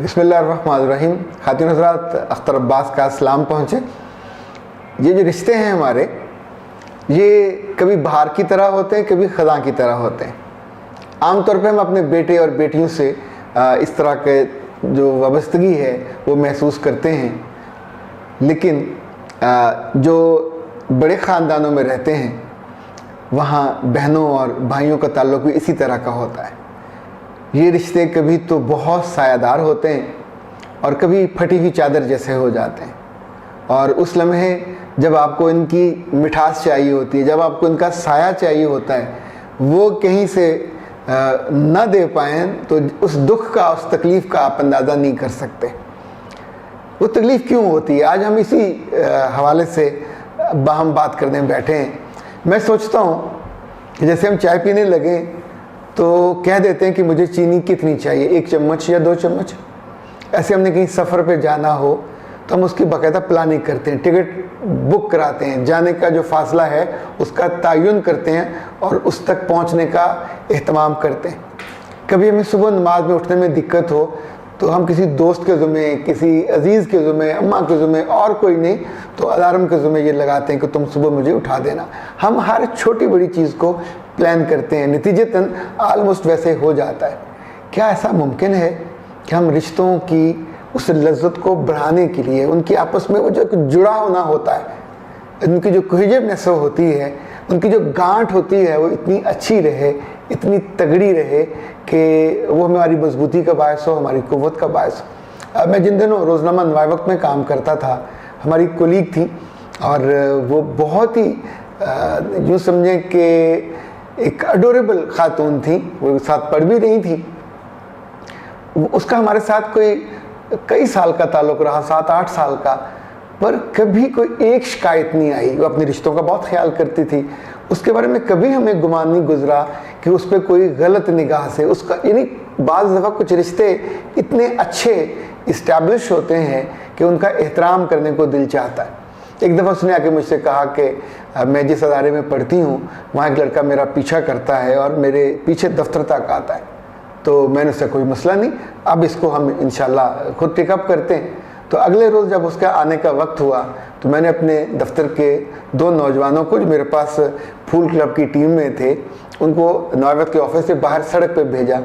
بسم اللہ الرحمن الرحیم. خاتون حضرات، اختر عباس کا سلام پہنچے. یہ جو رشتے ہیں ہمارے، یہ کبھی بہار کی طرح ہوتے ہیں، کبھی خزاں کی طرح ہوتے ہیں. عام طور پہ ہم اپنے بیٹے اور بیٹیوں سے اس طرح کے جو وابستگی ہے وہ محسوس کرتے ہیں، لیکن جو بڑے خاندانوں میں رہتے ہیں وہاں بہنوں اور بھائیوں کا تعلق بھی اسی طرح کا ہوتا ہے. یہ رشتے کبھی تو بہت سایہ دار ہوتے ہیں اور کبھی پھٹی ہوئی چادر جیسے ہو جاتے ہیں. اور اس لمحے جب آپ کو ان کی مٹھاس چاہیے ہوتی ہے، جب آپ کو ان کا سایہ چاہیے ہوتا ہے، وہ کہیں سے نہ دے پائیں تو اس دکھ کا، اس تکلیف کا آپ اندازہ نہیں کر سکتے. وہ تکلیف کیوں ہوتی ہے؟ آج ہم اسی حوالے سے باہم بات کرنے بیٹھے ہیں. میں سوچتا ہوں کہ جیسے ہم چائے پینے لگیں تو کہہ دیتے ہیں کہ مجھے چینی کتنی چاہیے، 1 چمچ یا 2 چمچ. ایسے ہم نے کہیں سفر پہ جانا ہو تو ہم اس کی باقاعدہ پلاننگ کرتے ہیں، ٹکٹ بک کراتے ہیں، جانے کا جو فاصلہ ہے اس کا تعین کرتے ہیں اور اس تک پہنچنے کا اہتمام کرتے ہیں. کبھی ہمیں صبح نماز میں اٹھنے میں دقت ہو تو ہم کسی دوست کے ذمے، کسی عزیز کے ذمے، اماں کے ذمے، اور کوئی نہیں تو الارم کے ذمے یہ لگاتے ہیں کہ تم صبح مجھے اٹھا دینا. ہم ہر چھوٹی بڑی چیز کو پلان کرتے ہیں، نتیجتاً آلموسٹ ویسے ہو جاتا ہے. کیا ایسا ممکن ہے کہ ہم رشتوں کی اس لذت کو بڑھانے کے لیے، ان کی آپس میں وہ جو جڑا ہونا ہوتا ہے، ان کی جو کوہیجونیس ہوتی ہے، ان کی جو گانٹھ ہوتی ہے، وہ اتنی اچھی رہے، اتنی تگڑی رہے کہ وہ ہماری مضبوطی کا باعث ہو، ہماری قوت کا باعث ہو. میں جن دنوں روزنامہ نوائے وقت میں کام کرتا تھا، ہماری کولیگ تھی اور وہ بہت ہی یوں سمجھیں کہ ایک اڈوریبل خاتون تھی. وہ ساتھ پڑھ بھی رہی تھی. اس کا ہمارے ساتھ کئی سال کا تعلق رہا، 7-8 سال کا، پر کبھی کوئی ایک شکایت نہیں آئی. وہ اپنے رشتوں کا بہت خیال کرتی تھی. اس کے بارے میں کبھی ہمیں گمان نہیں گزرا کہ اس پہ کوئی غلط نگاہ سے اس کا، یعنی بعض دفعہ کچھ رشتے اتنے اچھے اسٹیبلش ہوتے ہیں کہ ان کا احترام کرنے کو دل چاہتا ہے. ایک دفعہ اس نے آ کے مجھ سے کہا کہ میں جس ادارے میں پڑھتی ہوں وہاں ایک لڑکا میرا پیچھا کرتا ہے اور میرے پیچھے دفتر تک آتا ہے. تو میں نے اس سے کوئی مسئلہ نہیں، اب اس کو ہم انشاءاللہ خود ٹک اپ کرتے ہیں. تو اگلے روز جب اس کا آنے کا وقت ہوا تو میں نے اپنے دفتر کے 2 نوجوانوں کو جو میرے پاس پھول کلب کی ٹیم میں تھے، ان کو نوائے کے آفس سے باہر سڑک پہ بھیجا.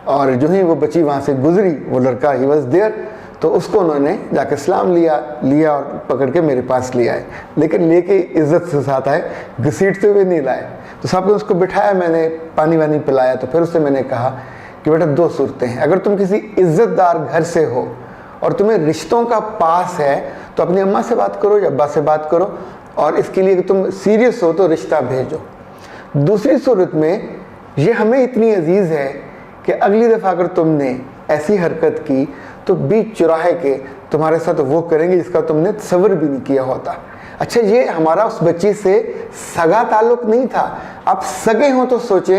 اور جو ہی وہ بچی وہاں سے گزری، وہ لڑکا ہی واز دیئر، تو اس کو انہوں نے جا کے سلام لیا اور پکڑ کے میرے پاس لے آئے. لیکن لے کے عزت سے ساتھ آئے، گھسیٹتے ہوئے نہیں لائے. تو صاحب نے اس کو بٹھایا، میں نے پانی وانی پلایا. تو پھر اس سے میں نے کہا کہ بیٹا 2 صورتیں ہیں. اگر تم کسی عزت دار گھر سے ہو اور تمہیں رشتوں کا پاس ہے تو اپنی اماں سے بات کرو یا ابا سے بات کرو، اور اس کے لیے کہ تم سیریس ہو تو رشتہ بھیجو. دوسری صورت میں یہ ہمیں اتنی عزیز ہے کہ اگلی دفعہ اگر تم نے ایسی حرکت کی تو بیچ چوراہے کے تمہارے ساتھ وہ کریں گے جس کا تم نے تصور بھی نہیں کیا ہوتا. اچھا، یہ ہمارا اس بچی سے سگا تعلق نہیں تھا. آپ سگے ہوں تو سوچیں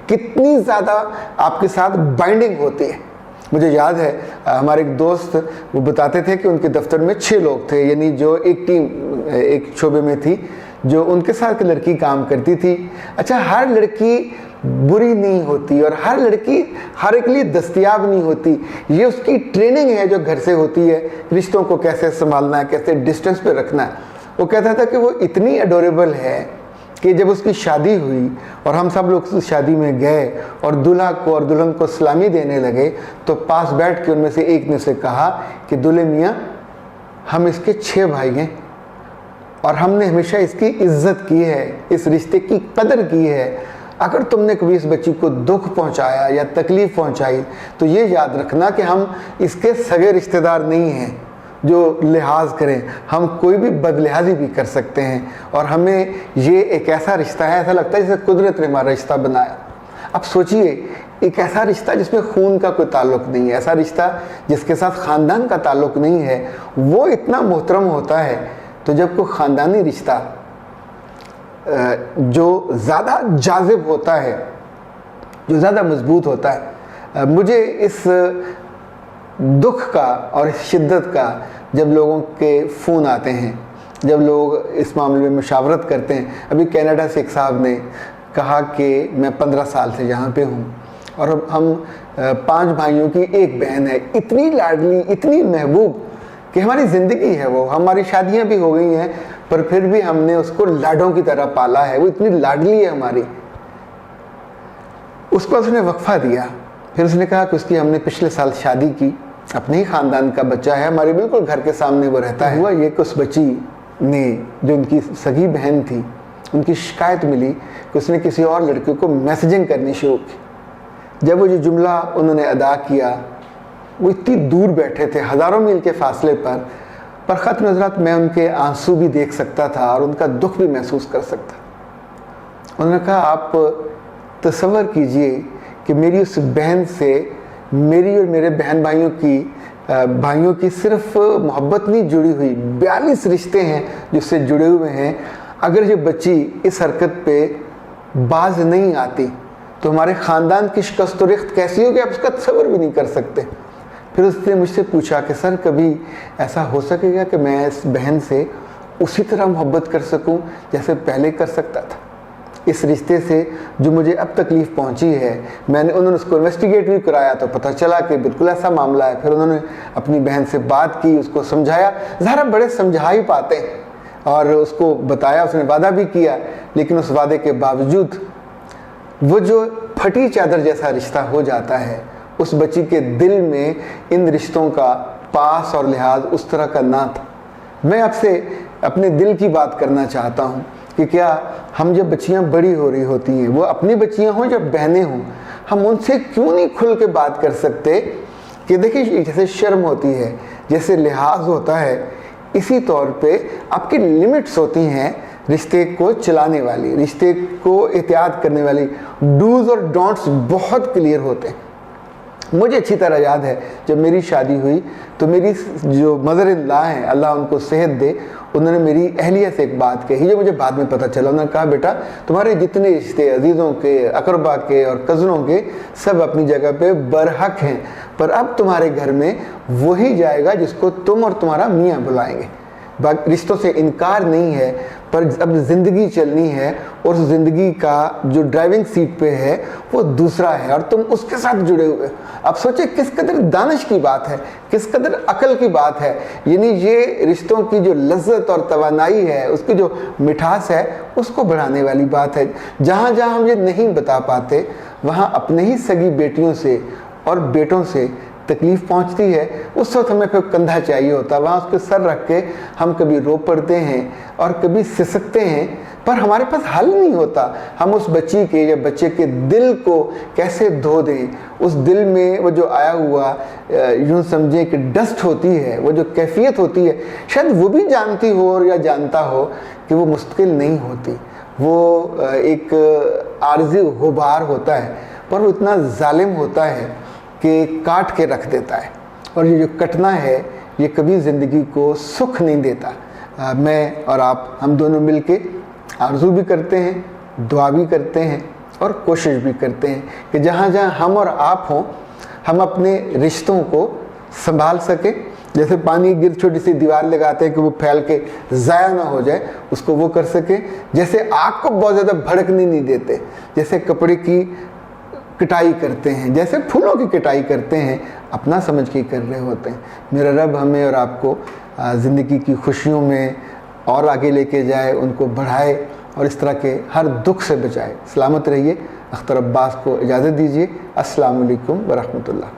کتنی زیادہ آپ کے ساتھ بائنڈنگ ہوتی ہے. مجھے یاد ہے ہمارے ایک دوست وہ بتاتے تھے کہ ان کے دفتر میں 6 لوگ تھے، یعنی جو ایک ٹیم ایک شعبے میں تھی جو ان کے ساتھ لڑکی کام کرتی تھی. اچھا، ہر لڑکی بری نہیں ہوتی اور ہر لڑکی ہر ایک لیے دستیاب نہیں ہوتی. یہ اس کی ٹریننگ ہے جو گھر سے ہوتی ہے، رشتوں کو کیسے سنبھالنا ہے، کیسے ڈسٹنس پہ رکھنا ہے. وہ کہتا تھا کہ وہ اتنی اڈوریبل ہے کہ جب اس کی شادی ہوئی اور ہم سب لوگ اس شادی میں گئے اور دلہا کو اور دلہن کو سلامی دینے لگے تو پاس بیٹھ کے ان میں سے ایک نے اسے کہا کہ دلہے میاں، ہم اس کے 6 بھائی ہیں اور ہم نے ہمیشہ اس کی عزت کی ہے، اس رشتے کی قدر کی ہے. اگر تم نے کبھی اس بچی کو دکھ پہنچایا یا تکلیف پہنچائی تو یہ یاد رکھنا کہ ہم اس کے سگے رشتہ دار نہیں ہیں جو لحاظ کریں. ہم کوئی بھی بد لحاظی بھی کر سکتے ہیں اور ہمیں یہ ایک ایسا رشتہ ہے، ایسا لگتا ہے جیسے قدرت نے ہمارا رشتہ بنایا. اب سوچئے، ایک ایسا رشتہ جس میں خون کا کوئی تعلق نہیں ہے، ایسا رشتہ جس کے ساتھ خاندان کا تعلق نہیں ہے، وہ اتنا محترم ہوتا ہے. تو جب کوئی خاندانی رشتہ جو زیادہ جاذب ہوتا ہے، جو زیادہ مضبوط ہوتا ہے، مجھے اس دکھ کا اور اس شدت کا جب لوگوں کے فون آتے ہیں، جب لوگ اس معاملے میں مشاورت کرتے ہیں. ابھی کینیڈا سے ایک صاحب نے کہا کہ میں 15 سال سے یہاں پہ ہوں اور ہم 5 بھائیوں کی ایک بہن ہے، اتنی لاڈلی، اتنی محبوب کہ ہماری زندگی ہے وہ. ہماری شادیاں بھی ہو گئی ہیں پر پھر بھی ہم نے اس کو لاڈوں کی طرح پالا ہے. وہ اتنی لاڈلی ہے ہماری. اس کو اس نے وقفہ دیا. پھر اس نے کہا کہ اس کی ہم نے پچھلے سال شادی کی، اپنے ہی خاندان کا بچہ ہے، ہمارے بالکل گھر کے سامنے وہ رہتا ہے. ہوا یہ کہ اس بچی نے، جو ان کی سگی بہن تھی، ان کی شکایت ملی کہ اس نے کسی اور لڑکے کو میسیجنگ کرنی شروع کی. جب وہ جو جملہ انہوں نے ادا کیا، وہ اتنی دور بیٹھے تھے، ہزاروں میل کے فاصلے پر خط نظرات میں ان کے آنسو بھی دیکھ سکتا تھا اور ان کا دکھ بھی محسوس کر سکتا. انہوں نے کہا آپ تصور کیجئے کہ میری اس بہن سے میری اور میرے بہن بھائیوں کی صرف محبت نہیں جڑی ہوئی، 42 رشتے ہیں جس سے جڑے ہوئے ہیں. اگر یہ بچی اس حرکت پہ باز نہیں آتی تو ہمارے خاندان کی شکست و رخت کیسی ہوگی، آپ اس کا تصور بھی نہیں کر سکتے. پھر اس نے مجھ سے پوچھا کہ سر کبھی ایسا ہو سکے گا کہ میں اس بہن سے اسی طرح محبت کر سکوں جیسے پہلے کر سکتا تھا. اس رشتے سے جو مجھے اب تکلیف پہنچی ہے، انہوں نے اس کو انویسٹیگیٹ بھی کرایا تو پتہ چلا کہ بالکل ایسا معاملہ ہے. پھر انہوں نے اپنی بہن سے بات کی، اس کو سمجھایا. ظاہر بڑے سمجھا ہی پاتے ہیں، اور اس کو بتایا، اس نے وعدہ بھی کیا. لیکن اس وعدے کے باوجود وہ جو پھٹی چادر جیسا رشتہ ہو جاتا ہے، اس بچی کے دل میں ان رشتوں کا پاس اور لحاظ اس طرح کا نہ تھا. میں آپ سے اپنے دل کی بات کرنا چاہتا ہوں کہ کیا ہم جب بچیاں بڑی ہو رہی ہوتی ہیں، وہ اپنی بچیاں ہوں یا بہنیں ہوں، ہم ان سے کیوں نہیں کھل کے بات کر سکتے کہ دیکھیں جیسے شرم ہوتی ہے، جیسے لحاظ ہوتا ہے، اسی طور پہ آپ کی لمٹس ہوتی ہیں رشتے کو چلانے والی، رشتے کو احتیاط کرنے والی. ڈوز اور ڈونٹس بہت کلیئر ہوتے ہیں. مجھے اچھی طرح یاد ہے جب میری شادی ہوئی تو میری جو مدر ان لا ہیں، اللہ ان کو صحت دے، انہوں نے میری اہلیہ سے ایک بات کہی جو مجھے بعد میں پتہ چلا. انہوں نے کہا بیٹا تمہارے جتنے رشتے عزیزوں کے، اقربا کے اور کزنوں کے، سب اپنی جگہ پہ برحق ہیں، پر اب تمہارے گھر میں وہی جائے گا جس کو تم اور تمہارا میاں بلائیں گے. رشتوں سے انکار نہیں ہے، پر اب زندگی چلنی ہے اور زندگی کا جو ڈرائیونگ سیٹ پہ ہے وہ دوسرا ہے اور تم اس کے ساتھ جڑے ہوئے. اب سوچیں کس قدر دانش کی بات ہے، کس قدر عقل کی بات ہے. یعنی یہ رشتوں کی جو لذت اور توانائی ہے، اس کی جو مٹھاس ہے، اس کو بڑھانے والی بات ہے. جہاں جہاں ہم یہ نہیں بتا پاتے، وہاں اپنے ہی سگی بیٹیوں سے اور بیٹوں سے تکلیف پہنچتی ہے. اس وقت ہمیں پھر کندھا چاہیے ہوتا، وہاں اس کے سر رکھ کے ہم کبھی رو پڑتے ہیں اور کبھی سسکتے ہیں، پر ہمارے پاس حل نہیں ہوتا. ہم اس بچی کے یا بچے کے دل کو کیسے دھو دیں. اس دل میں وہ جو آیا ہوا یوں سمجھیں کہ ڈسٹ ہوتی ہے، وہ جو کیفیت ہوتی ہے، شاید وہ بھی جانتی ہو یا جانتا ہو کہ وہ مستقل نہیں ہوتی. وہ ایک عارضی غبار ہوتا ہے، پر وہ اتنا ظالم ہوتا ہے کہ کاٹ کے رکھ دیتا ہے. اور یہ جو کٹنا ہے یہ کبھی زندگی کو سکھ نہیں دیتا. میں اور آپ ہم دونوں مل کے آرزو بھی کرتے ہیں، دعا بھی کرتے ہیں اور کوشش بھی کرتے ہیں کہ جہاں جہاں ہم اور آپ ہوں، ہم اپنے رشتوں کو سنبھال سکیں. جیسے پانی گر چھوٹی سی دیوار لگاتے ہیں کہ وہ پھیل کے ضائع نہ ہو جائے، اس کو وہ کر سکیں. جیسے آگ کو بہت زیادہ بھڑکنے نہیں دیتے، جیسے کپڑے کی کٹائی کرتے ہیں، جیسے پھولوں کی کٹائی کرتے ہیں، اپنا سمجھ کے کر رہے ہوتے ہیں. میرا رب ہمیں اور آپ کو زندگی کی خوشیوں میں اور آگے لے کے جائے، ان کو بڑھائے اور اس طرح کے ہر دکھ سے بچائے. سلامت رہیے. اختر عباس کو اجازت دیجیے. السلام علیکم ورحمۃ اللہ.